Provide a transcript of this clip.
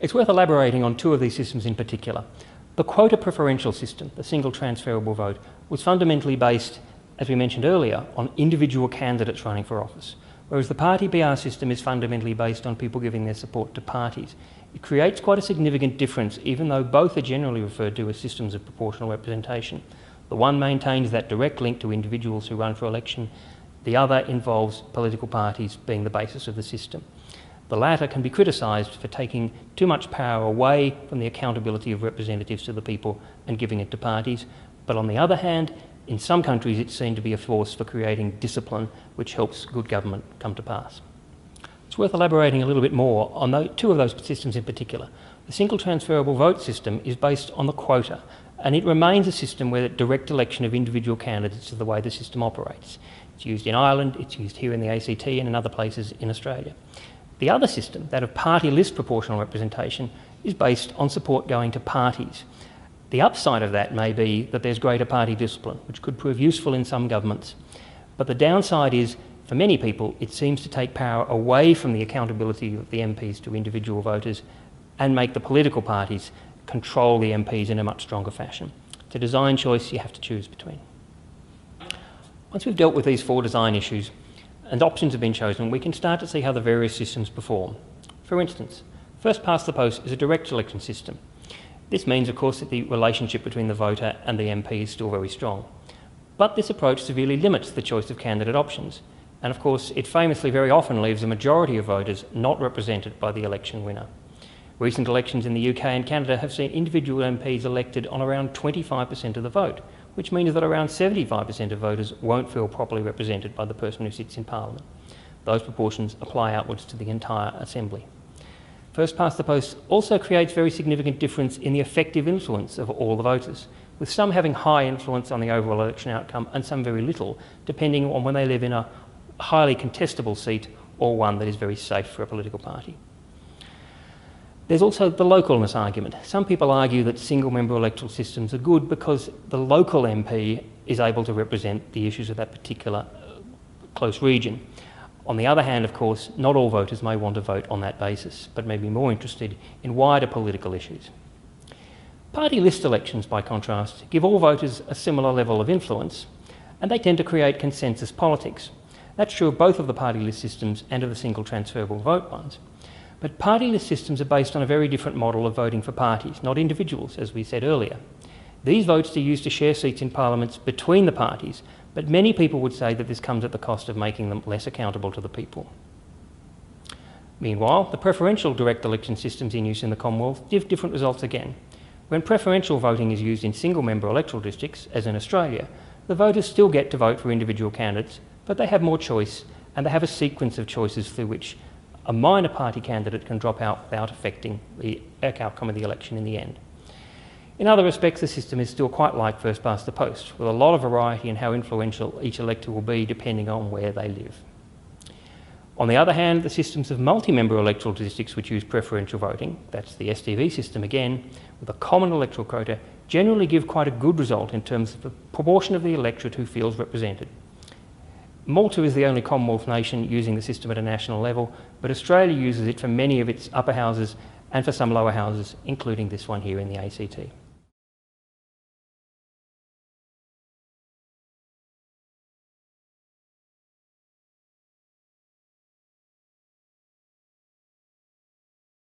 It's worth elaborating on two of these systems in particular. The quota preferential system, the single transferable vote, was fundamentally based, as we mentioned earlier, on individual candidates running for office, whereas the party PR system is fundamentally based on people giving their support to parties. It creates quite a significant difference, even though both are generally referred to as systems of proportional representation. The one maintains that direct link to individuals who run for election. The other involves political parties being the basis of the system. The latter can be criticised for taking too much power away from the accountability of representatives to the people and giving it to parties. But on the other hand, in some countries it's seen to be a force for creating discipline which helps good government come to pass. It's worth elaborating a little bit more on two of those systems in particular. The single transferable vote system is based on the quota, and it remains a system where direct election of individual candidates is the way the system operates. It's used in Ireland, it's used here in the ACT and in other places in Australia. The other system, that of party list proportional representation, is based on support going to parties. The upside of that may be that there's greater party discipline, which could prove useful in some governments. But the downside is, for many people, it seems to take power away from the accountability of the MPs to individual voters and make the political parties control the MPs in a much stronger fashion. It's a design choice you have to choose between. Once we've dealt with these four design issues and options have been chosen, we can start to see how the various systems perform. For instance, first past the post is a direct election system. This means, of course, that the relationship between the voter and the MP is still very strong. But this approach severely limits the choice of candidate options. And of course, it famously very often leaves a majority of voters not represented by the election winner. Recent elections in the UK and Canada have seen individual MPs elected on around 25% of the vote, which means that around 75% of voters won't feel properly represented by the person who sits in Parliament. Those proportions apply outwards to the entire Assembly. First past the post also creates very significant difference in the effective influence of all the voters, with some having high influence on the overall election outcome and some very little, depending on when they live in a highly contestable seat or one that is very safe for a political party. There's also the localness argument. Some people argue that single-member electoral systems are good because the local MP is able to represent the issues of that particular close region. On the other hand, of course, not all voters may want to vote on that basis, but may be more interested in wider political issues. Party list elections, by contrast, give all voters a similar level of influence, and they tend to create consensus politics. That's true of both of the party list systems and of the single transferable vote ones. But party list systems are based on a very different model of voting for parties, not individuals, as we said earlier. These votes are used to share seats in parliaments between the parties, but many people would say that this comes at the cost of making them less accountable to the people. Meanwhile, the preferential direct election systems in use in the Commonwealth give different results again. When preferential voting is used in single-member electoral districts, as in Australia, the voters still get to vote for individual candidates, but they have more choice, and they have a sequence of choices through which a minor party candidate can drop out without affecting the outcome of the election in the end. In other respects, the system is still quite like first past the post, with a lot of variety in how influential each elector will be depending on where they live. On the other hand, the systems of multi-member electoral districts which use preferential voting, that's the STV system again, with a common electoral quota, generally give quite a good result in terms of the proportion of the electorate who feels represented. Malta is the only Commonwealth nation using the system at a national level, but Australia uses it for many of its upper houses and for some lower houses, including this one here in the ACT.